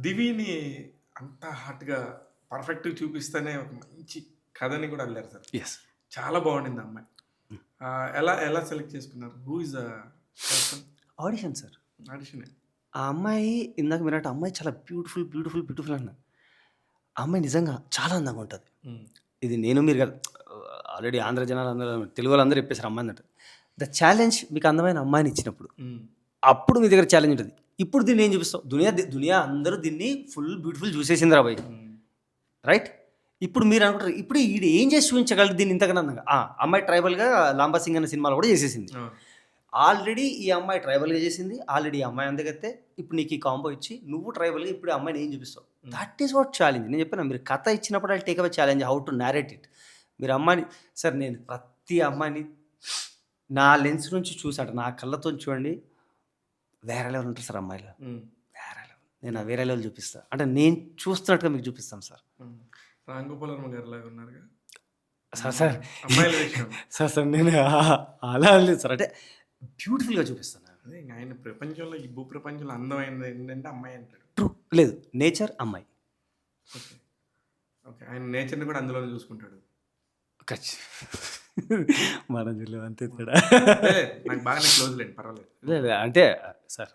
దివిని అంత హార్ట్‌గా పర్ఫెక్ట్‌గా చూపిస్తేనే ఒక మంచి కథని కూడా అల్లారు సార్. ఎస్. చాలా బాగుండింది ఆ అమ్మాయి. ఎలా ఎలా సెలెక్ట్ చేసుకున్నారు? Who is the person? Audition sir. ఆడిషనే. ఆ అమ్మాయి ఇందాక మీరన్నట్టు అమ్మాయి చాలా బ్యూటిఫుల్ అన్నారు. ఆ అమ్మాయి నిజంగా చాలా అందంగా ఉంటది. హ్మ్. ఇది నేను మీరు కాదు. ఆల్రెడీ ఆంధ్ర జనాలందరూ తెలుగు వాళ్ళందరూ చెప్పేసారు అమ్మాయి అన్నట్టు. ద ఛాలెంజ్ మీకు అందమైన అమ్మాయిని ఇచ్చినప్పుడు, హ్మ్. అప్పుడు మీ దగ్గర ఛాలెంజ్ ఉంటది. ఇప్పుడు దీన్ని ఏం చూపిస్తావు? దునియా అందరూ దీన్ని ఫుల్ బ్యూటిఫుల్ చూసేసిందిరా భయ్. హ్మ్. రైట్? ఇప్పుడు మీరు అనుకుంటారు ఇప్పుడు ఈడు ఏం చేసి చూపించగలడు దీన్ని ఇంతకన్నా అందంగా? అమ్మాయి ట్రైబల్‌గా 'లాంబా సింగ్' అనే సినిమాలో కూడా చేసేసింది. ఆ! ఆల్రెడీ ఈ అమ్మాయి ట్రైబల్‌గా చేసింది. ఆల్రెడీ ఈ అమ్మాయి అందగత్తే. ఇప్పుడు నీకు ఈ కాంబో ఇచ్చి నువ్వు ట్రైబల్‌గా ఇప్పుడు ఈ అమ్మాయిని ఏం చూపిస్తావు? That is what challenge. నేను చెప్పాను మీరు కథ ఇచ్చినప్పుడు I take away challenge how to narrate it. మీరు అమ్మాయిని సార్ నేను ప్రతి అమ్మాయిని నా లెన్స్ నుంచి చూసాట. నా కళ్ళతోని చూడండి వేరే లెవెల్ ఉంటారు సార్ అమ్మాయిలు. హ్మ్. వేరే లెవెల్. నేను ఆ వేరే లెవెల్ చూపిస్తా. అంటే నేను చూస్తున్నట్టుగా మీకు చూపిస్తాను సార్. హ్మ్. రామ్ గోపాల్ వర్మ గారిలాగా ఉన్నారుగా. సార్ అమ్మాయిల విషయం. సార్ నేను అలా అనలేదు సార్. అంటే బ్యూటిఫుల్‌గా చూపిస్తాను. అదే ఇంక ఆయన ప్రపంచంలో ఈ భూప్రపంచంలో అందమైనది ఏంటంటే అమ్మాయి అంటాడు. ట్రూ. లేదు నేచర్ అమ్మాయి. ఓకే. ఓకే. ఆయన నేచర్‌ని కూడా అందులోనే చూసుకుంటాడు. మనం చూడలేం అంతే తేడా. లేదు నాకు బాగానే క్లోజ్ లేండి పర్వాలేదు. లేదు అంటే సార్